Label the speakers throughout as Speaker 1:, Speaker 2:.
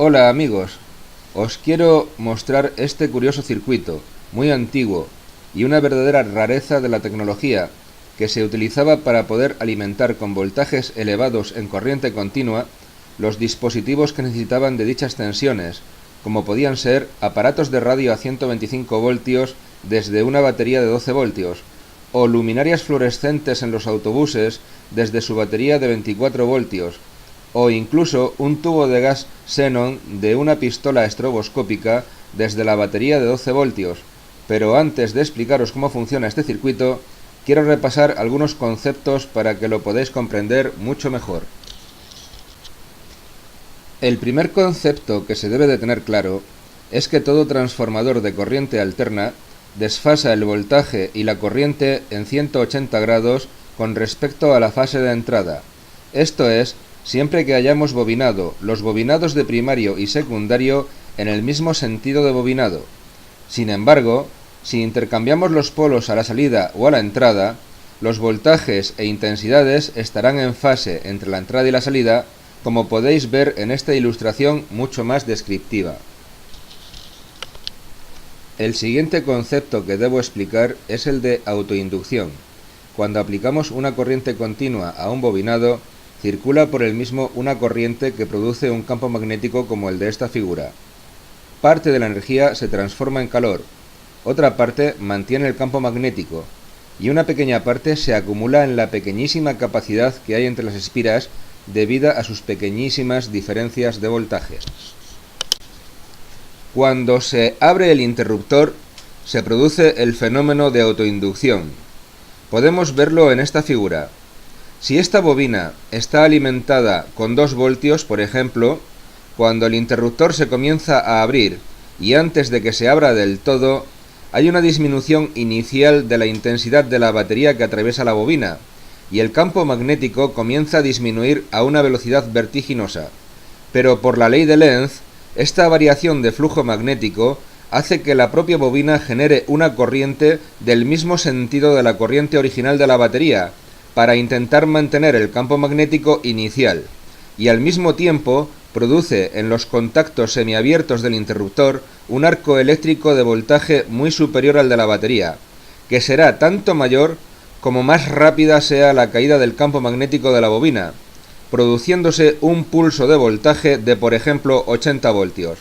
Speaker 1: Hola amigos, os quiero mostrar este curioso circuito, muy antiguo y una verdadera rareza de la tecnología que se utilizaba para poder alimentar con voltajes elevados en corriente continua los dispositivos que necesitaban de dichas tensiones, como podían ser aparatos de radio a 125 voltios desde una batería de 12 voltios, o luminarias fluorescentes en los autobuses desde su batería de 24 voltios, o incluso un tubo de gas xenón de una pistola estroboscópica desde la batería de 12 voltios. Pero antes de explicaros cómo funciona este circuito, quiero repasar algunos conceptos para que lo podáis comprender mucho mejor. El primer concepto que se debe de tener claro es que todo transformador de corriente alterna desfasa el voltaje y la corriente en 180 grados con respecto a la fase de entrada. Esto es, siempre que hayamos bobinado los bobinados de primario y secundario en el mismo sentido de bobinado. Sin embargo, si intercambiamos los polos a la salida o a la entrada, los voltajes e intensidades estarán en fase entre la entrada y la salida, como podéis ver en esta ilustración mucho más descriptiva. El siguiente concepto que debo explicar es el de autoinducción. Cuando aplicamos una corriente continua a un bobinado, circula por el mismo una corriente que produce un campo magnético como el de esta figura. Parte de la energía se transforma en calor, otra parte mantiene el campo magnético, y una pequeña parte se acumula en la pequeñísima capacidad que hay entre las espiras debido a sus pequeñísimas diferencias de voltaje. Cuando se abre el interruptor, se produce el fenómeno de autoinducción. Podemos verlo en esta figura. Si esta bobina está alimentada con 2 voltios, por ejemplo, cuando el interruptor se comienza a abrir y antes de que se abra del todo, hay una disminución inicial de la intensidad de la batería que atraviesa la bobina, y el campo magnético comienza a disminuir a una velocidad vertiginosa. Pero por la ley de Lenz, esta variación de flujo magnético hace que la propia bobina genere una corriente del mismo sentido de la corriente original de la batería, para intentar mantener el campo magnético inicial, y al mismo tiempo produce en los contactos semiabiertos del interruptor un arco eléctrico de voltaje muy superior al de la batería, que será tanto mayor como más rápida sea la caída del campo magnético de la bobina, produciéndose un pulso de voltaje de, por ejemplo, 80 voltios,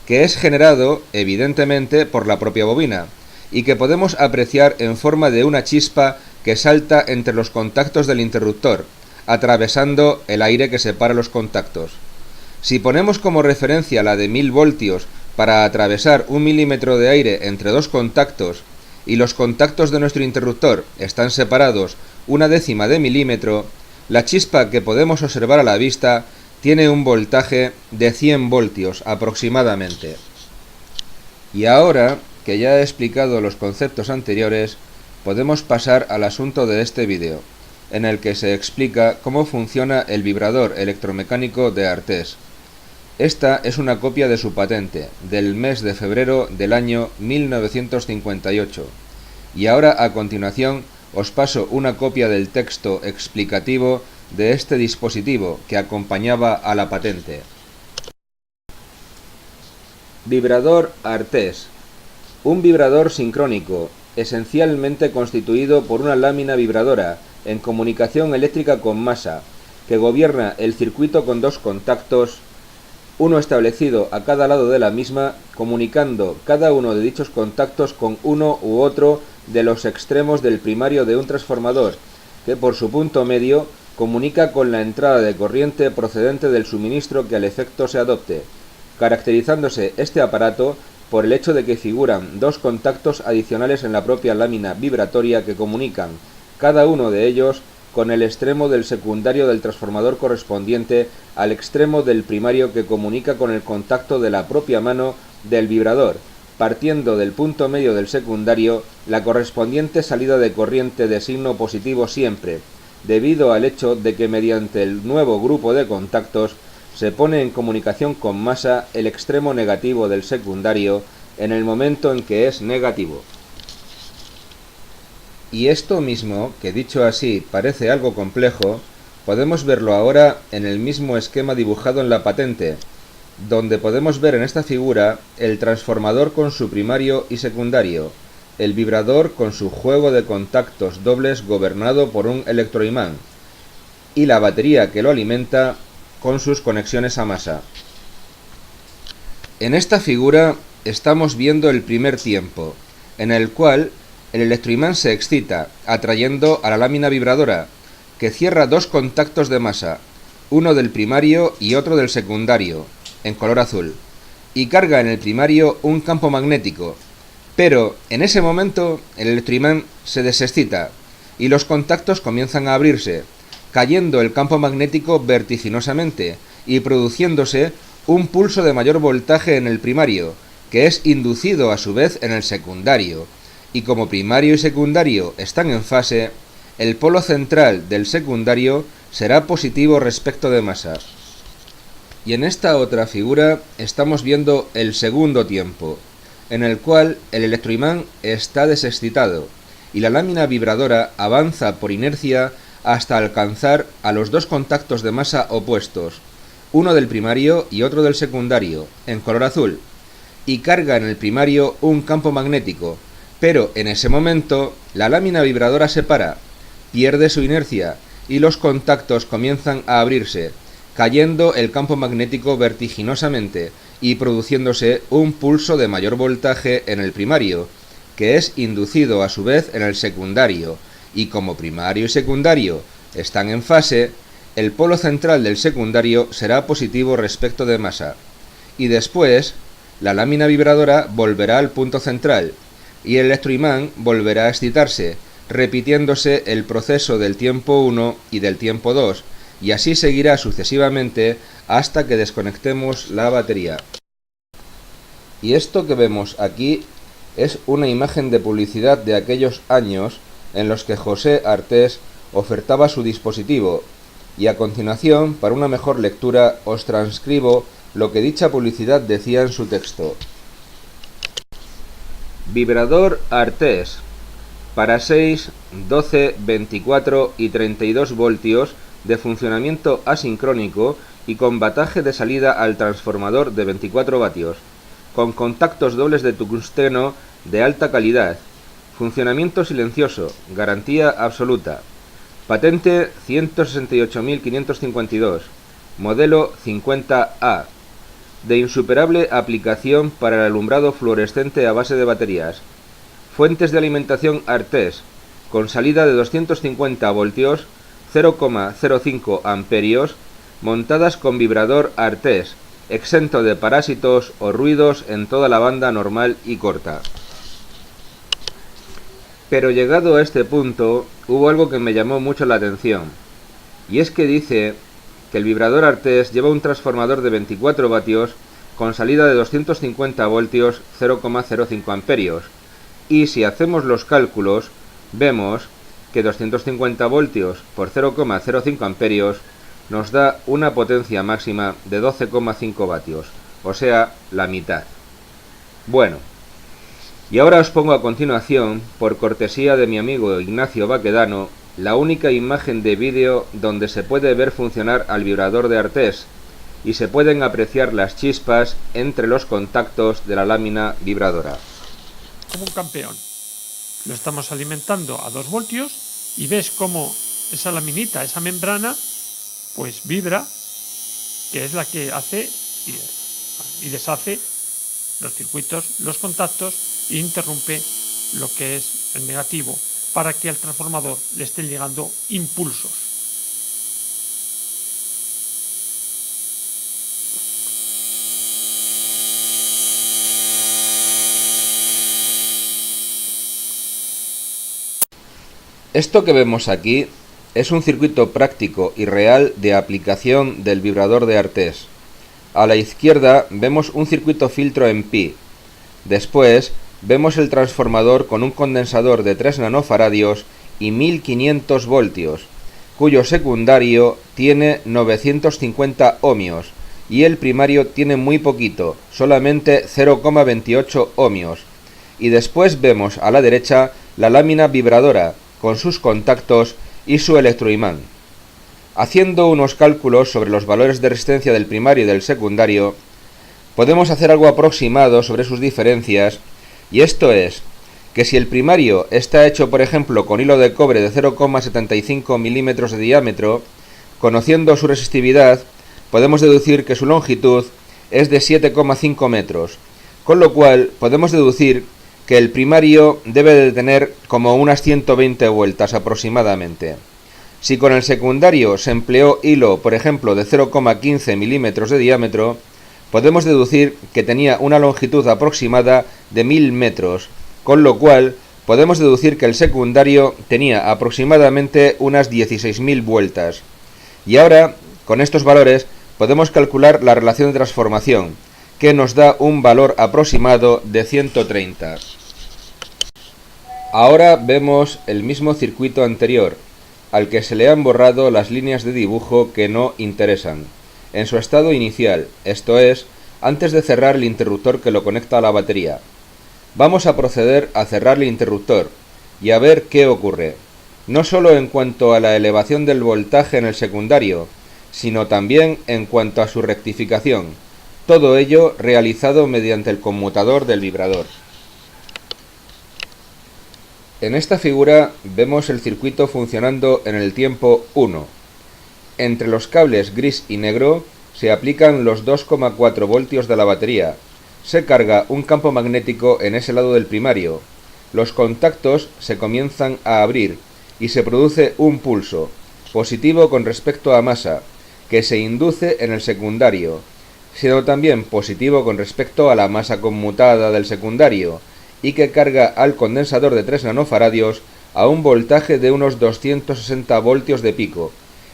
Speaker 1: que es generado, evidentemente, por la propia bobina, y que podemos apreciar en forma de una chispa que salta entre los contactos del interruptor, atravesando el aire que separa los contactos. Si ponemos como referencia la de 1000 voltios para atravesar 1 milímetro de aire entre 2 contactos, y los contactos de nuestro interruptor están separados 1/10 de milímetro, la chispa que podemos observar a la vista tiene un voltaje de 100 voltios aproximadamente. Y ahora que ya he explicado los conceptos anteriores, podemos pasar al asunto de este vídeo, en el que se explica cómo funciona el vibrador electromecánico de Artés. Esta es una copia de su patente, del mes de febrero del año 1958. Y ahora, a continuación, os paso una copia del texto explicativo de este dispositivo que acompañaba a la patente. Vibrador Artés. Un vibrador sincrónico, esencialmente constituido por una lámina vibradora en comunicación eléctrica con masa, que gobierna el circuito con 2 contactos, uno establecido a cada lado de la misma, comunicando cada uno de dichos contactos con uno u otro de los extremos del primario de un transformador, que por su punto medio comunica con la entrada de corriente procedente del suministro que al efecto se adopte, caracterizándose este aparato por el hecho de que figuran 2 contactos adicionales en la propia lámina vibratoria que comunican, cada uno de ellos, con el extremo del secundario del transformador correspondiente al extremo del primario que comunica con el contacto de la propia mano del vibrador, partiendo del punto medio del secundario la correspondiente salida de corriente de signo positivo siempre, debido al hecho de que mediante el nuevo grupo de contactos se pone en comunicación con masa el extremo negativo del secundario en el momento en que es negativo. Y esto mismo, que dicho así parece algo complejo, podemos verlo ahora en el mismo esquema dibujado en la patente, donde podemos ver en esta figura el transformador con su primario y secundario, el vibrador con su juego de contactos dobles gobernado por un electroimán, y la batería que lo alimenta con sus conexiones a masa. En esta figura estamos viendo el primer tiempo, en el cual el electroimán se excita, atrayendo a la lámina vibradora, que cierra dos contactos de masa, uno del primario y otro del secundario, en color azul, y carga en el primario un campo magnético, pero en ese momento el electroimán se desexcita y los contactos comienzan a abrirse, cayendo el campo magnético vertiginosamente y produciéndose un pulso de mayor voltaje en el primario, que es inducido a su vez en el secundario, y como primario y secundario están en fase, el polo central del secundario será positivo respecto de masa. Y en esta otra figura estamos viendo el segundo tiempo, en el cual el electroimán está desexcitado y la lámina vibradora avanza por inercia hasta alcanzar a los dos contactos de masa opuestos, uno del primario y otro del secundario, en color azul, y carga en el primario un campo magnético, pero en ese momento la lámina vibradora se para, pierde su inercia y los contactos comienzan a abrirse, cayendo el campo magnético vertiginosamente y produciéndose un pulso de mayor voltaje en el primario, que es inducido a su vez en el secundario, y como primario y secundario están en fase, el polo central del secundario será positivo respecto de masa, y después la lámina vibradora volverá al punto central, y el electroimán volverá a excitarse, repitiéndose el proceso del tiempo 1 y del tiempo 2, y así seguirá sucesivamente hasta que desconectemos la batería. Y esto que vemos aquí es una imagen de publicidad de aquellos años en los que José Artés ofertaba su dispositivo, y a continuación, para una mejor lectura, os transcribo lo que dicha publicidad decía en su texto. Vibrador Artés para 6, 12, 24 y 32 voltios de funcionamiento asincrónico y con bataje de salida al transformador de 24 vatios, con contactos dobles de tungsteno de alta calidad, funcionamiento silencioso, garantía absoluta, patente 168.552, modelo 50A, de insuperable aplicación para el alumbrado fluorescente a base de baterías. Fuentes de alimentación Artés, con salida de 250 voltios, 0,05 amperios, montadas con vibrador Artés, exento de parásitos o ruidos en toda la banda normal y corta. Pero llegado a este punto, hubo algo que me llamó mucho la atención, y es que dice que el vibrador Artés lleva un transformador de 24 vatios con salida de 250 voltios, 0,05 amperios, y si hacemos los cálculos, vemos que 250 voltios por 0,05 amperios nos da una potencia máxima de 12,5 vatios, o sea, la mitad. Bueno, y ahora os pongo a continuación, por cortesía de mi amigo Ignacio Baquedano, la única imagen de vídeo donde se puede ver funcionar al vibrador de Artés y se pueden apreciar las chispas entre los contactos de la lámina vibradora.
Speaker 2: Como un campeón. Lo estamos alimentando a 2 voltios y ves cómo esa laminita, esa membrana, pues vibra, que es la que hace y deshace los circuitos, los contactos, e interrumpe lo que es el negativo para que al transformador le estén llegando impulsos.
Speaker 1: Esto que vemos aquí es un circuito práctico y real de aplicación del vibrador de Artés. A la izquierda vemos un circuito filtro en pi. Después vemos el transformador con un condensador de 3 nanofaradios y 1500 voltios, cuyo secundario tiene 950 ohmios y el primario tiene muy poquito, solamente 0,28 ohmios. Y después vemos a la derecha la lámina vibradora con sus contactos y su electroimán. Haciendo unos cálculos sobre los valores de resistencia del primario y del secundario, podemos hacer algo aproximado sobre sus diferencias, y esto es que si el primario está hecho, por ejemplo, con hilo de cobre de 0,75 milímetros de diámetro, conociendo su resistividad, podemos deducir que su longitud es de 7,5 metros, con lo cual podemos deducir que el primario debe de tener como unas 120 vueltas aproximadamente. Si con el secundario se empleó hilo, por ejemplo, de 0,15 milímetros de diámetro, podemos deducir que tenía una longitud aproximada de 1000 metros, con lo cual podemos deducir que el secundario tenía aproximadamente unas 16.000 vueltas. Y ahora, con estos valores, podemos calcular la relación de transformación, que nos da un valor aproximado de 130. Ahora vemos el mismo circuito anterior, al que se le han borrado las líneas de dibujo que no interesan, en su estado inicial, esto es, antes de cerrar el interruptor que lo conecta a la batería. Vamos a proceder a cerrar el interruptor y a ver qué ocurre, no solo en cuanto a la elevación del voltaje en el secundario, sino también en cuanto a su rectificación, todo ello realizado mediante el conmutador del vibrador. En esta figura vemos el circuito funcionando en el tiempo 1. Entre los cables gris y negro se aplican los 2,4 voltios de la batería. Se carga un campo magnético en ese lado del primario. Los contactos se comienzan a abrir y se produce un pulso, positivo con respecto a masa, que se induce en el secundario, siendo también positivo con respecto a la masa conmutada del secundario, y que carga al condensador de 3 nanofaradios a un voltaje de unos 260 voltios de pico,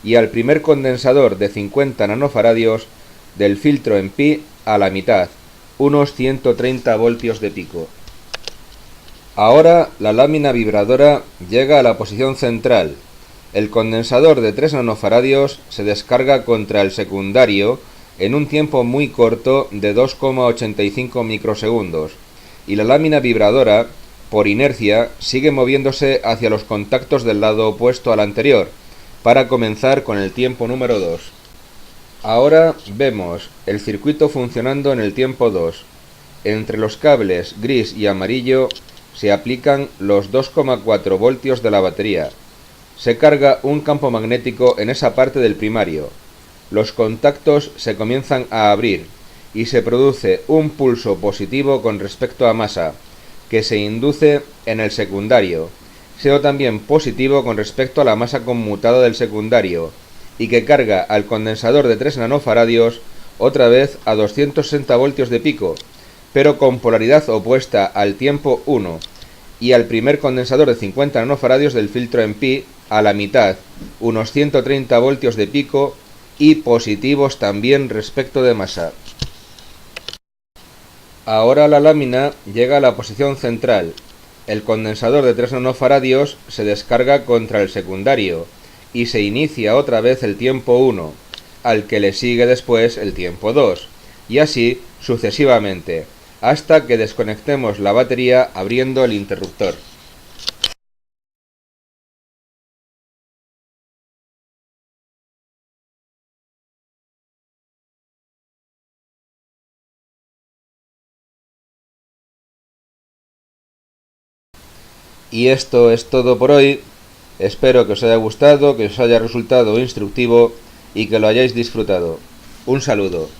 Speaker 1: y al primer condensador de 50 nanofaradios del filtro en pi a la mitad, unos 130 voltios de pico. Ahora la lámina vibradora llega a la posición central. El condensador de 3 nanofaradios se descarga contra el secundario en un tiempo muy corto de 2,85 microsegundos, y la lámina vibradora, por inercia, sigue moviéndose hacia los contactos del lado opuesto al anterior, para comenzar con el tiempo número 2. Ahora vemos el circuito funcionando en el tiempo 2. Entre los cables gris y amarillo se aplican los 2,4 voltios de la batería. Se carga un campo magnético en esa parte del primario. Los contactos se comienzan a abrir y se produce un pulso positivo con respecto a masa, que se induce en el secundario, siendo también positivo con respecto a la masa conmutada del secundario, y que carga al condensador de 3 nanofaradios otra vez a 260 voltios de pico, pero con polaridad opuesta al tiempo 1, y al primer condensador de 50 nanofaradios del filtro en pi a la mitad, unos 130 voltios de pico, y positivos también respecto de masa. Ahora la lámina llega a la posición central. El condensador de 3 nanofaradios se descarga contra el secundario y se inicia otra vez el tiempo 1, al que le sigue después el tiempo 2, y así sucesivamente, hasta que desconectemos la batería abriendo el interruptor. Y esto es todo por hoy. Espero que os haya gustado, que os haya resultado instructivo y que lo hayáis disfrutado. Un saludo.